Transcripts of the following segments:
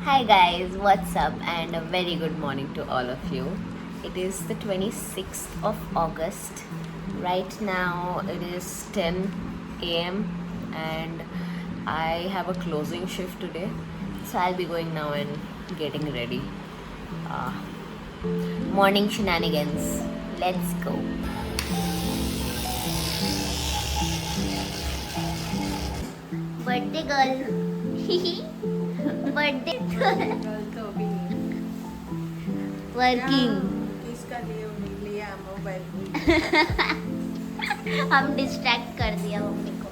Hi guys, what's up? And a very good morning to all of you. It is the 26th of August. Right now it is 10 a.m. and I have a closing shift today. So I'll be going now and getting ready. Uh, Morning shenanigans. Let's go. Birthday girl. Birthday girl. Girl तो अभी नहीं Working. किसका लिया mobile हम distract कर दिया mummy को.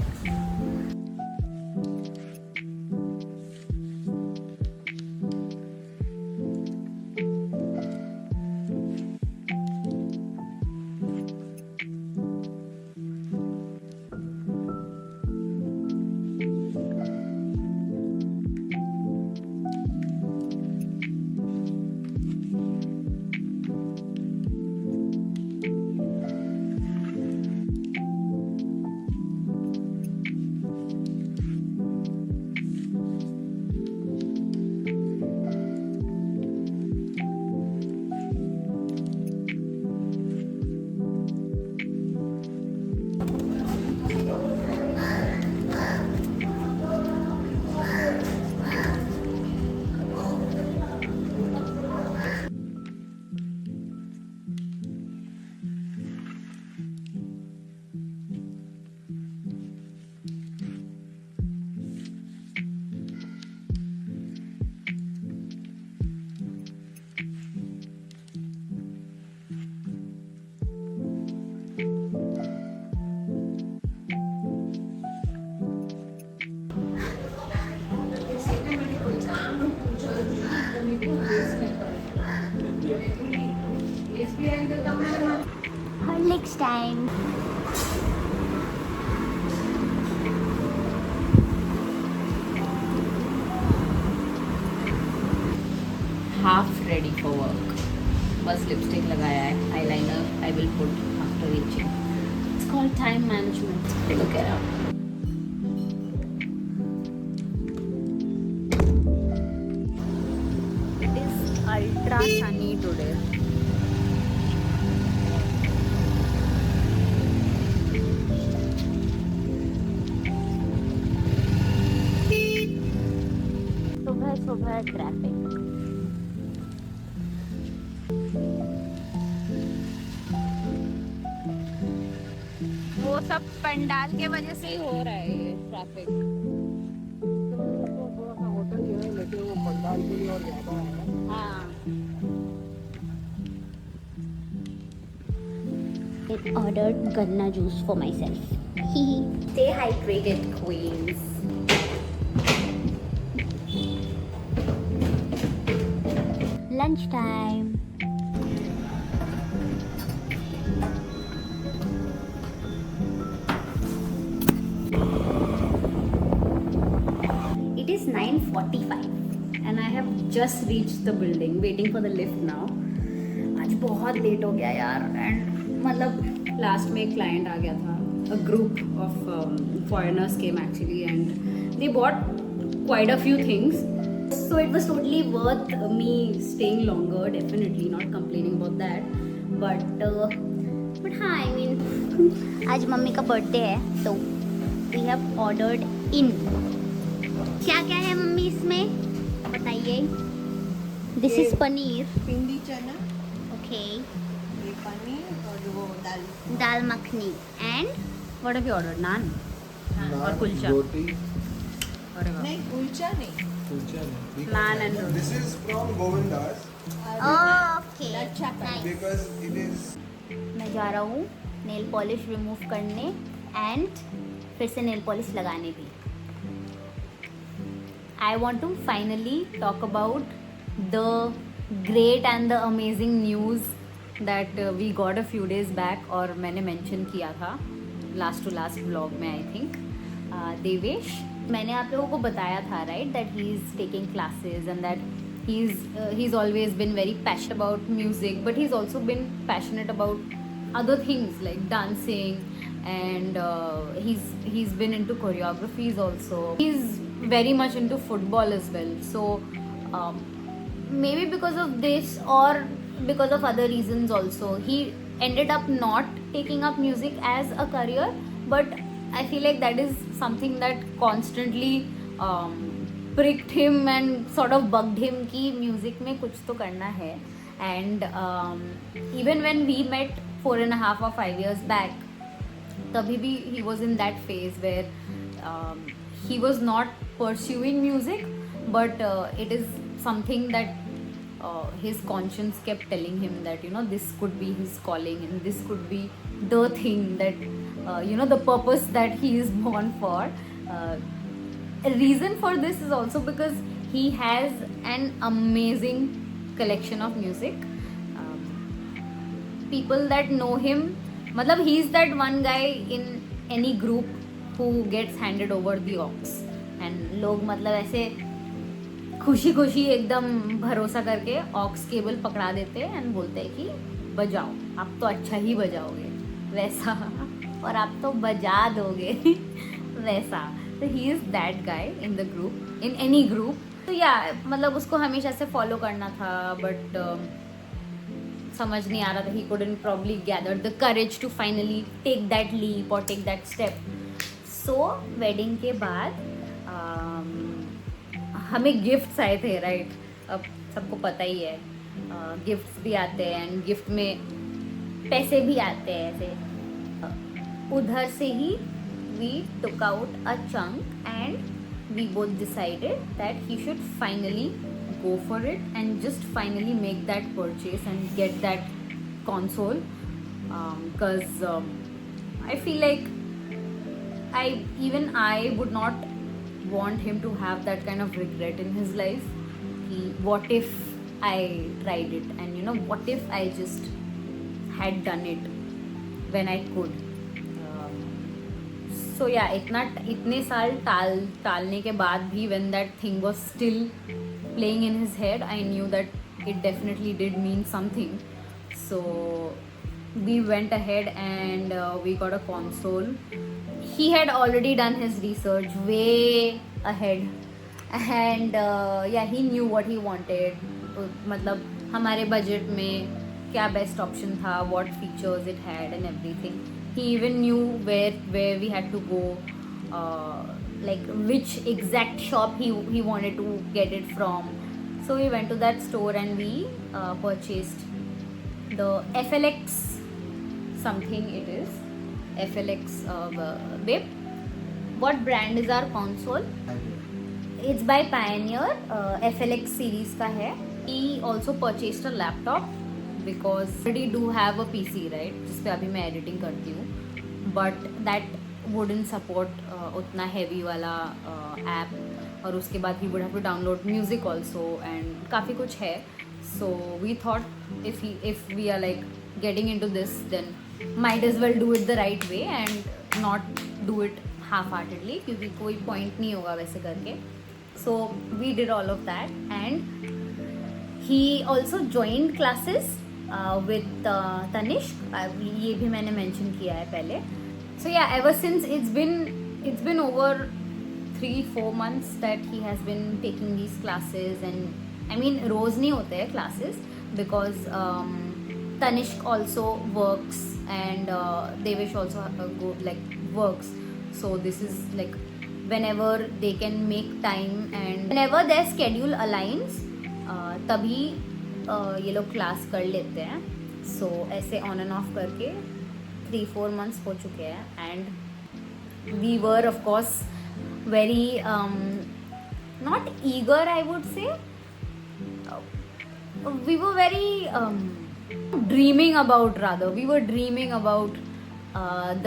Horlicks time. Half ready for work. बस लिपस्टिक लगाया है. Eyeliner I will put after reaching. It's called time management. Look it up. It is ultra sunny today. सुबह सुबह ट्रैफिक. वो सब पंडाल के वजह से ही हो रहा है ये ट्रैफिक. थोड़ा सा होटल ही है लेकिन वो पंडाल के लिए और ज़्यादा है हाँ. I ordered ganna juice for myself. Stay hydrated, queens. Lunch time. It is 9:45 and I have just reached the building, waiting for the lift now. आज बहुत लेट हो गया यार. एंड मतलब लास्ट में एक क्लाइंट आ गया था. A group of foreigners came actually and they bought quite a few things. So it was totally worth me staying longer. Definitely not complaining about that. But हाँ, I mean आज mummy का birthday है तो we have ordered in. क्या क्या है mummy इसमें बताइए. This is paneer. पिंडी चना Okay. ये पनीर और वो दाल दाल makhani and what have you ordered? Naan. और कुलचा. रोटी अरे वाह. नहीं कुलचा नहीं कुलचा नहीं. Naan and roti. This is from Govindas Okay. अच्छा Nice. because it is मैं जा रहा हूँ नेल पॉलिश रिमूव करने एंड फिर से नेल पॉलिश लगाने भी. I want to finally talk about the great and the amazing news that we got a few days back और मैंने mention किया था last to last vlog में I think. देवेश, मैंने आप लोगों को बताया था right that he is taking classes and that he's always been very passionate about music but he's also been passionate about other things like dancing and he's been into choreographies also. He's very much into football as well. So maybe because of this or because of other reasons also, he ended up not taking up music as a career. But I feel like that is something that constantly pricked him and sort of bugged him कि music में कुछ तो करना है. And even when we met 4.5 or 5 years back, तभी भी he was in that phase where he was not pursuing music, but it is something that his conscience kept telling him that, you know, this could be his calling and this could be the thing that, you know, the purpose that he is born for. A reason for this is also because he has an amazing collection of music. People that know him, matlab he is that one guy in any group who gets handed over the aux, and लोग मतलब ऐसे खुशी खुशी एकदम भरोसा करके aux cable पकड़ा देते हैं एंड बोलते हैं कि बजाओ, आप तो अच्छा ही बजाओगे वैसा, और आप तो बजा दोगे वैसा. तो he is that guy in the group, in any group. तो या मतलब उसको हमेशा से फॉलो करना था, बट समझ नहीं आ रहा था. ही couldn't probably gather the courage to finally take that leap or take that step. So wedding के बाद हमें गिफ्ट्स आए थे, राइट. अब सबको पता ही है, गिफ्ट्स भी आते हैं एंड गिफ्ट में पैसे भी आते हैं. ऐसे उधर से ही we took out a chunk and we both decided that he should finally go for it and just finally make that purchase and get that console, because I feel like I would not want him to have that kind of regret in his life. What if I tried it, and you know, what if I just had done it when I could. So yeah, इतने साल टालने के बाद भी when that thing was still playing in his head, I knew that it definitely did mean something. So we went ahead and we got a console. He had already done his research way ahead, and yeah, he knew what he wanted. मतलब हमारे budget में क्या best option था, what features it had and everything. He even knew where we had to go, like which exact shop he wanted to get it from. So we went to that store and we purchased the FLX something. It is FLX. Babe, what brand is our console? It's by Pioneer. FLX series का है. He also purchased a laptop because I already do have a PC, right, जिस पे अभी मैं editing करती हूँ, but that wouldn't support उतना heavy वाला app, और उसके बाद he would have to download music also and काफ़ी कुछ है. So we thought if we are like getting into this, then might as well do it the right way and not do it half-heartedly, क्योंकि कोई point नहीं होगा वैसे करके. So we did all of that and he also joined classes with Tanishq. ये भी मैंने mention किया है पहले. So yeah, ever since it's been over 3-4 months that he has been taking these classes, and I mean रोज नहीं होते हैं classes because Tanishq also works and Devesh also works. So this is like whenever they can make time and whenever their schedule aligns, तभी ये लोग class कर लेते हैं. सो ऐसे ऑन एंड ऑफ करके 3-4 months हो चुके हैं and we were of course very not eager, I would say we were very dreaming about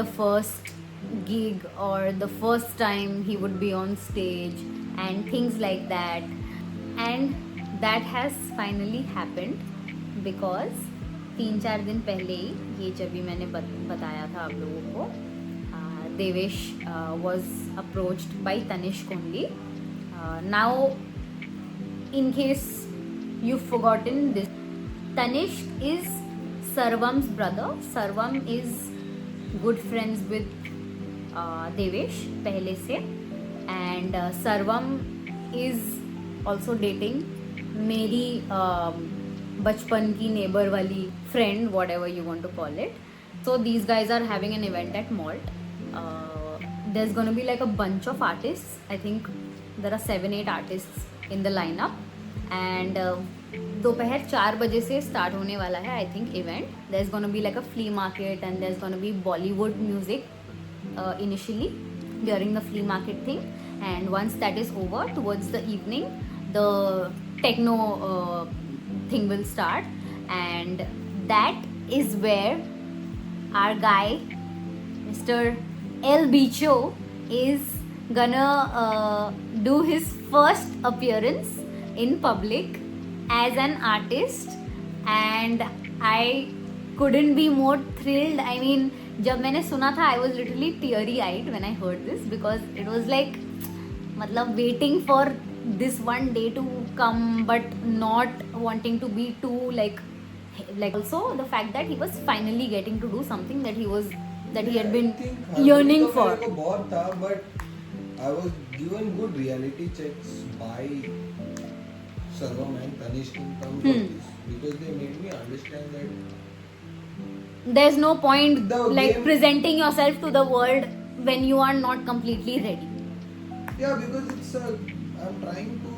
the first gig or the first time he would be on stage and things like that, and that has finally happened because 3-4 दिन पहले ही, ये जब भी मैंने बताया था आप लोगों को, Devesh was approached by Tanishq only. Now in case you've forgotten this, Tanishq is Sarvam's brother. Sarvam is good friends with Devesh पहले से, and Sarvam is also dating मेरी बचपन की नेबर वाली friend, whatever you want to call it. So these guys are having an event at Malt. There's going to be like a bunch of artists. I think there are 7-8 artists in the lineup. And दोपहर 4 बजे से start होने वाला है I think event. There's going to be like a flea market and there's going to be Bollywood music initially during the flea market thing. And once that is over, towards the evening, the techno thing will start. And that is where our guy, Mr. El Bicho, is gonna do his first appearance in public as an artist. And I couldn't be more thrilled. I mean, जब मैंने सुना था, I was literally teary-eyed when I heard this, because it was like, मतलब waiting for this one day to come, but not wanting to be too like also the fact that he was finally getting to do something that he had been yearning for. मेरे को बहुत था, but I was given good reality checks by Sarvam and Tanishq in terms of this, because they made me understand that There's no point The like game- presenting yourself to the world when you are not completely ready. yeah, because I'm trying to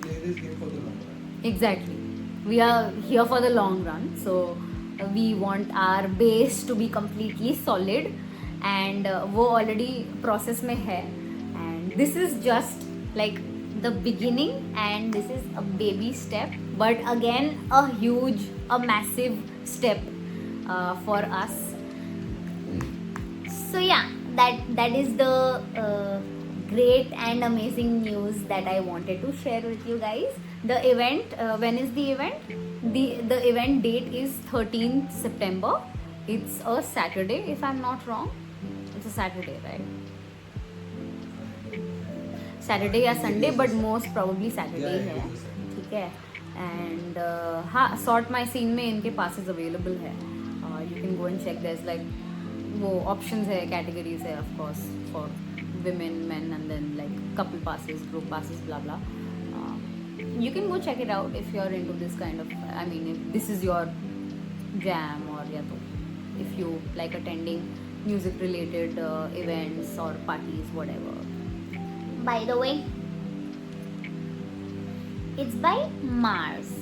play this game for the long run. Exactly. We are here for the long run, so we want our base to be completely solid, and वो already process में है. And this is just like the beginning, and this is a baby step, but again a massive step for us. So yeah, that is the great and amazing news that I wanted to share with you guys. The event, when is the event? The event date is 13th September. It's a Saturday, if I'm not wrong. It's a Saturday, right? Saturday या Sunday, but most probably Saturday Yeah, है. it is Saturday. ठीक है. And हाँ, Sort My Scene में इनके passes available है. You can go and check. There's like वो options है, categories है, of course, for women, men, and then like couple passes, group passes, blah blah. You can go check it out if you're into this kind of, I mean, if this is your jam, or या तो if you like attending music related events or parties, whatever. By the way, it's by Mars.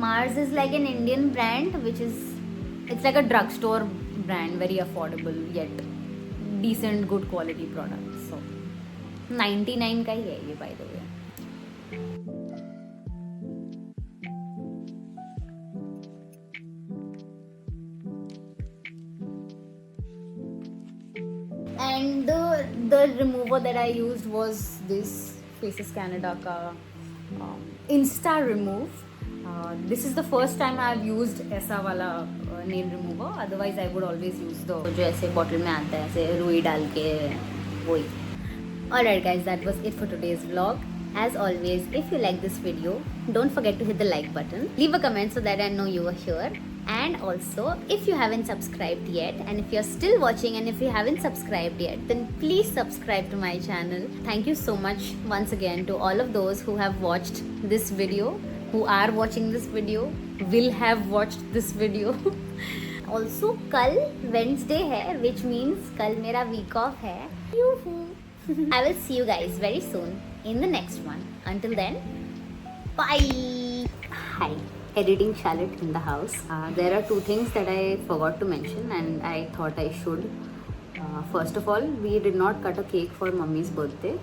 Mars is like an Indian brand, it's like a drugstore brand, very affordable yet decent, good quality products. So 99 का ही है ये, by the way. And the remover that I used was this Faces Canada का Insta Remove. This is the first time I've used ऐसा वाला nail remover. Otherwise I would always use the जो ऐसे bottle में आता है, ऐसे रुई डाल के वही. Alright guys, that was it for today's vlog. As always, if you like this video, don't forget to hit the like button. Leave a comment so that I know you were here. And also, if you haven't subscribed yet, and if you're still watching and if you haven't subscribed yet, then please subscribe to my channel. Thank you so much once again to all of those who have watched this video, who are watching this video, will have watched this video. Also, कल Wednesday है, which means कल मेरा week off है. I will see you guys very soon in the next one. Until then, bye. Hi. Editing Charlotte in the house. There are two things that I forgot to mention and I thought I should. First of all, we did not cut a cake for mummy's birthday.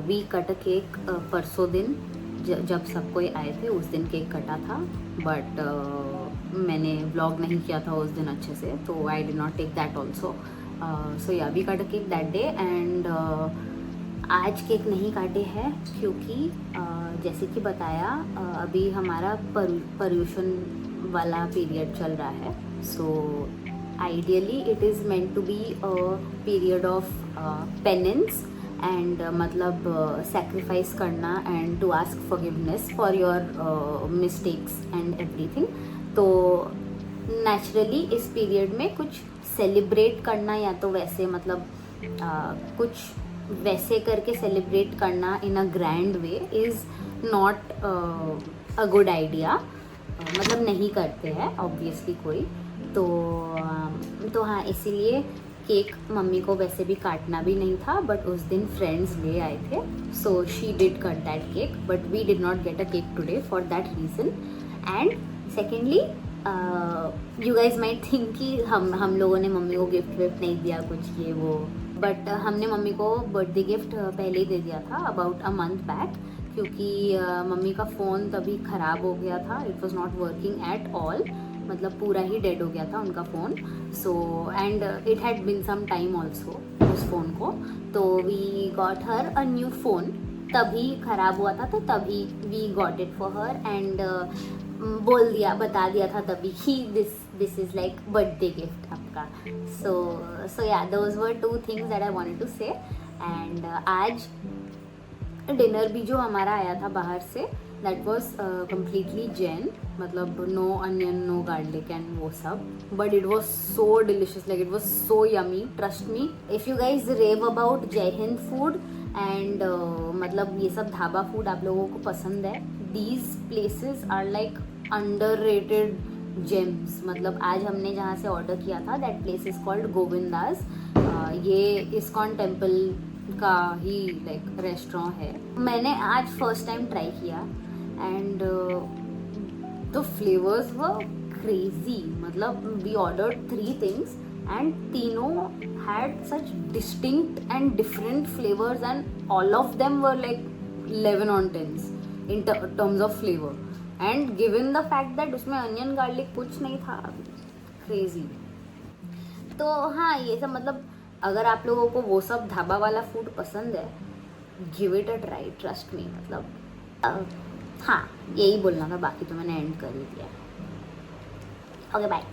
We cut a cake परसों दिन जब सब कोई आए थे, उस दिन cake कटा था. But मैंने vlog नहीं किया था उस दिन अच्छे से, तो I did not take that also. So yeah, we cut a cake that day and आज केक नहीं काटे हैं क्योंकि जैसे कि बताया अभी हमारा पर्यूशन वाला पीरियड चल रहा है. So ideally it is meant to be a period of penance and मतलब सेक्रीफाइस करना and to ask forgiveness for your mistakes and everything. तो नेचुरली इस पीरियड में कुछ सेलिब्रेट करना या तो वैसे मतलब कुछ वैसे करके सेलिब्रेट करना in a grand way is not a good idea, मतलब नहीं करते हैं ऑब्वियसली कोई। तो हाँ, इसीलिए केक मम्मी को वैसे भी काटना भी नहीं था, बट उस दिन फ्रेंड्स ले आए थे, so she did cut that cake, but we did not get a cake today for that reason. And secondly, you guys might think कि हम लोगों ने मम्मी को गिफ्ट विफ्ट नहीं दिया कुछ ये वो, बट हमने मम्मी को बर्थडे गिफ्ट पहले ही दे दिया था अबाउट अ मंथ बैक, क्योंकि मम्मी का फ़ोन तभी ख़राब हो गया था, it was not working at all, मतलब पूरा ही डेड हो गया था उनका phone. So and it had been some time also उस फ़ोन को, तो we got her a new phone, तभी ख़राब हुआ था तो तभी we got it for her, and बता दिया था तभी कि this is like birthday gift आपका। So yeah, those were two things that I wanted to say. And आज डिनर भी जो हमारा आया था बाहर से, दैट वॉज कम्प्लीटली जैन, मतलब no onion, no garlic and वो सब, but it was so delicious, like it was so yummy, trust me. If you guys rave about Jai Hind food and मतलब ये सब ढाबा फूड आप लोगों को पसंद है, these places are like underrated gems. मतलब आज हमने जहाँ से ऑर्डर किया था, that place is called Govindas, ये इस्कॉन टेम्पल का ही लाइक रेस्टोरेंट है। मैंने आज फर्स्ट टाइम ट्राई किया and the flavours were crazy, मतलब वी ऑर्डर्ड 3 थिंग्स एंड तीनों had such distinct and different flavors, and all of them were like 11 on 10s in terms of flavor, and given the fact that उसमें onion garlic कुछ नहीं था, crazy। तो हाँ, ये सब मतलब अगर आप लोगों को वो सब ढाबा वाला फूड पसंद है, give it a try, trust me. मतलब हाँ, यही बोलना था, बाकी तो मैंने एंड कर ही दिया। Okay bye.